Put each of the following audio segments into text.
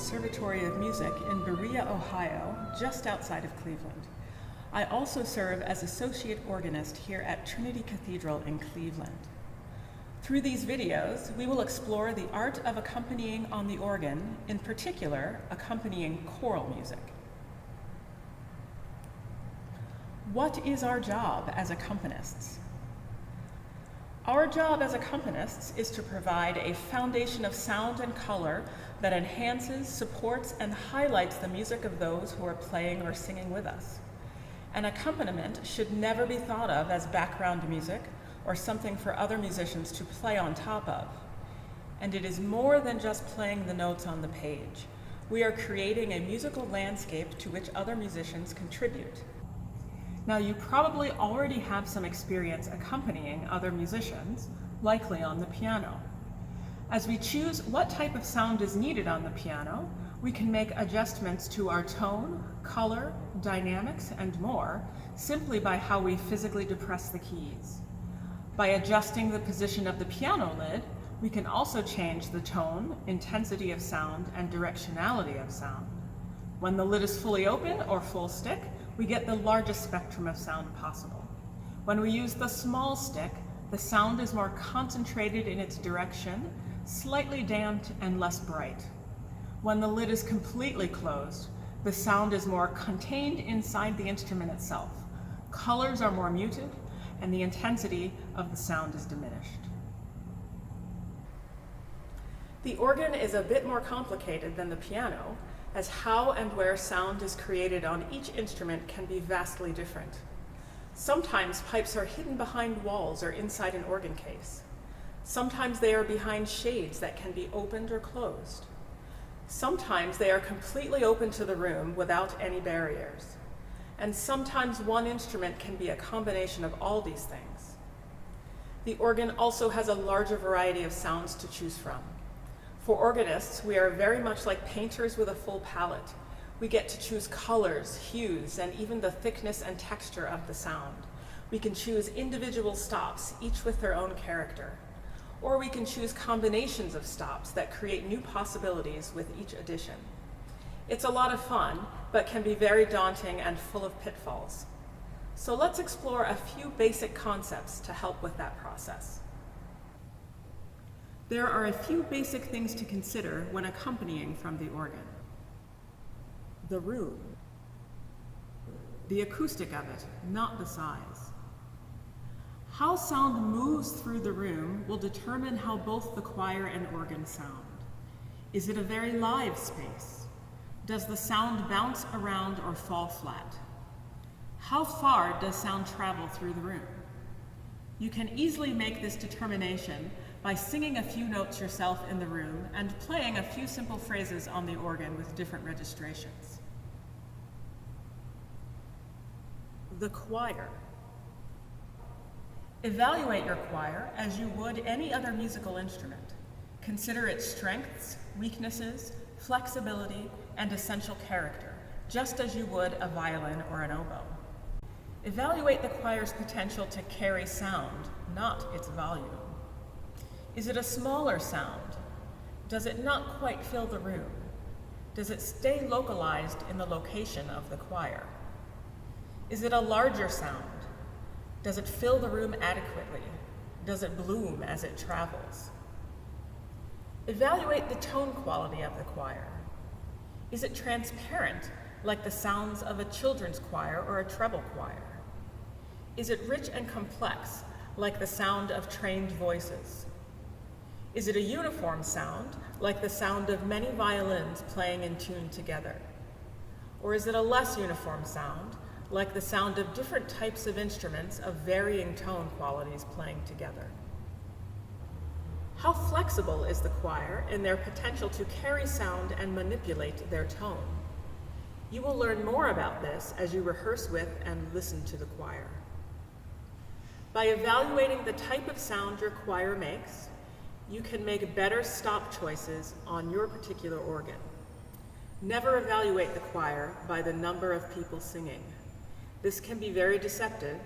Conservatory of Music in Berea, Ohio, just outside of Cleveland. I also serve as associate organist here at Trinity Cathedral in Cleveland. Through these videos, we will explore the art of accompanying on the organ, in particular, accompanying choral music. What is our job as accompanists? Our job as accompanists is to provide a foundation of sound and color that enhances, supports, and highlights the music of those who are playing or singing with us. An accompaniment should never be thought of as background music or something for other musicians to play on top of. And it is more than just playing the notes on the page. We are creating a musical landscape to which other musicians contribute. Now, you probably already have some experience accompanying other musicians, likely on the piano. As we choose what type of sound is needed on the piano, we can make adjustments to our tone, color, dynamics, and more, simply by how we physically depress the keys. By adjusting the position of the piano lid, we can also change the tone, intensity of sound, and directionality of sound. When the lid is fully open or full stick, we get the largest spectrum of sound possible. When we use the small stick, the sound is more concentrated in its direction, slightly damped and less bright. When the lid is completely closed, the sound is more contained inside the instrument itself. Colors are more muted, and the intensity of the sound is diminished. The organ is a bit more complicated than the piano, as how and where sound is created on each instrument can be vastly different. Sometimes pipes are hidden behind walls or inside an organ case. Sometimes they are behind shades that can be opened or closed. Sometimes they are completely open to the room without any barriers. And sometimes one instrument can be a combination of all these things. The organ also has a larger variety of sounds to choose from. For organists, we are very much like painters with a full palette. We get to choose colors, hues, and even the thickness and texture of the sound. We can choose individual stops, each with their own character. Or we can choose combinations of stops that create new possibilities with each addition. It's a lot of fun, but can be very daunting and full of pitfalls. So let's explore a few basic concepts to help with that process. There are a few basic things to consider when accompanying from the organ. The room. The acoustic of it, not the size. How sound moves through the room will determine how both the choir and organ sound. Is it a very live space? Does the sound bounce around or fall flat? How far does sound travel through the room? You can easily make this determination by singing a few notes yourself in the room and playing a few simple phrases on the organ with different registrations. The choir. Evaluate your choir as you would any other musical instrument. Consider its strengths, weaknesses, flexibility, and essential character, just as you would a violin or an oboe. Evaluate the choir's potential to carry sound, not its volume. Is it a smaller sound? Does it not quite fill the room? Does it stay localized in the location of the choir? Is it a larger sound? Does it fill the room adequately? Does it bloom as it travels? Evaluate the tone quality of the choir. Is it transparent, like the sounds of a children's choir or a treble choir? Is it rich and complex, like the sound of trained voices? Is it a uniform sound, like the sound of many violins playing in tune together? Or is it a less uniform sound, like the sound of different types of instruments of varying tone qualities playing together? How flexible is the choir in their potential to carry sound and manipulate their tone? You will learn more about this as you rehearse with and listen to the choir. By evaluating the type of sound your choir makes, you can make better stop choices on your particular organ. Never evaluate the choir by the number of people singing. This can be very deceptive,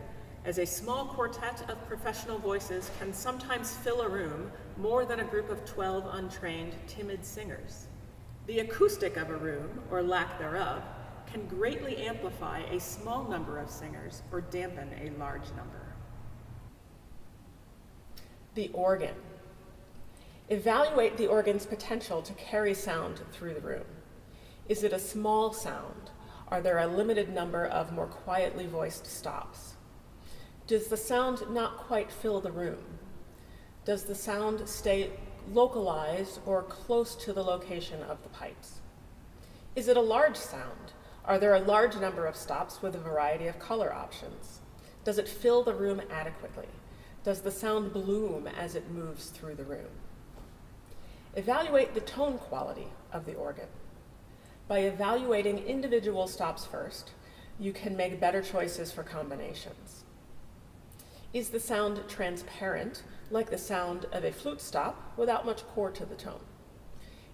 as a small quartet of professional voices can sometimes fill a room more than a group of 12 untrained, timid singers. The acoustic of a room, or lack thereof, can greatly amplify a small number of singers or dampen a large number. The organ. Evaluate the organ's potential to carry sound through the room. Is it a small sound? Are there a limited number of more quietly voiced stops? Does the sound not quite fill the room? Does the sound stay localized or close to the location of the pipes? Is it a large sound? Are there a large number of stops with a variety of color options? Does it fill the room adequately? Does the sound bloom as it moves through the room? Evaluate the tone quality of the organ. By evaluating individual stops first, you can make better choices for combinations. Is the sound transparent, like the sound of a flute stop, without much core to the tone?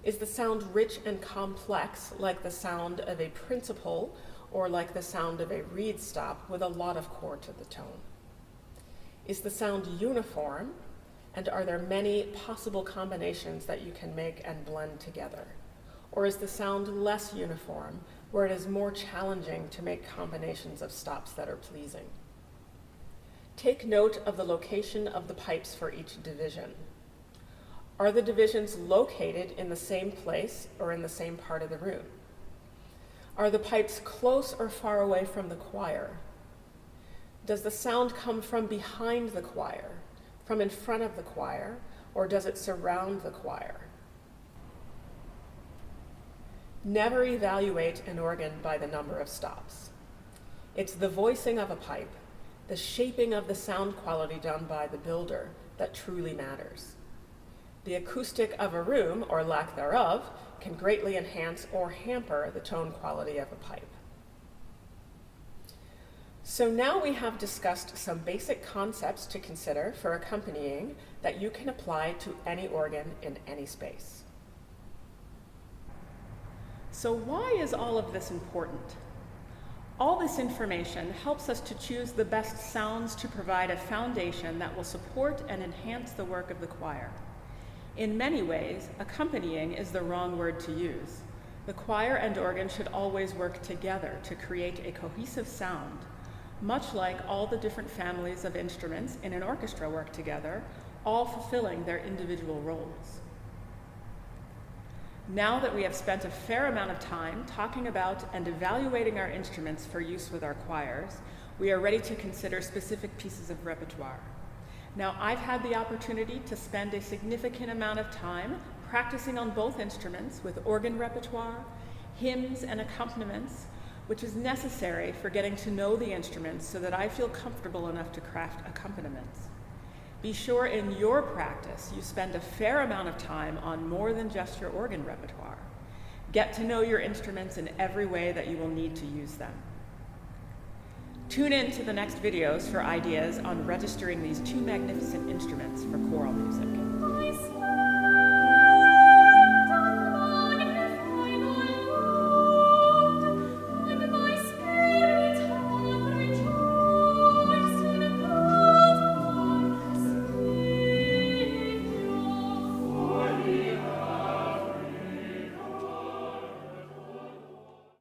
Is the sound rich and complex, like the sound of a principal, or like the sound of a reed stop with a lot of core to the tone? Is the sound uniform, and are there many possible combinations that you can make and blend together? Or is the sound less uniform, where it is more challenging to make combinations of stops that are pleasing? Take note of the location of the pipes for each division. Are the divisions located in the same place or in the same part of the room? Are the pipes close or far away from the choir? Does the sound come from behind the choir, from in front of the choir, or does it surround the choir? Never evaluate an organ by the number of stops. It's the voicing of a pipe, the shaping of the sound quality done by the builder, that truly matters. The acoustic of a room, or lack thereof, can greatly enhance or hamper the tone quality of a pipe. So now we have discussed some basic concepts to consider for accompanying that you can apply to any organ in any space. So why is all of this important? All this information helps us to choose the best sounds to provide a foundation that will support and enhance the work of the choir. In many ways, accompanying is the wrong word to use. The choir and organ should always work together to create a cohesive sound, much like all the different families of instruments in an orchestra work together, all fulfilling their individual roles. Now that we have spent a fair amount of time talking about and evaluating our instruments for use with our choirs, we are ready to consider specific pieces of repertoire. Now, I've had the opportunity to spend a significant amount of time practicing on both instruments with organ repertoire, hymns, and accompaniments, which is necessary for getting to know the instruments so that I feel comfortable enough to craft accompaniments. Be sure in your practice you spend a fair amount of time on more than just your organ repertoire. Get to know your instruments in every way that you will need to use them. Tune in to the next videos for ideas on registering these two magnificent instruments for choral music.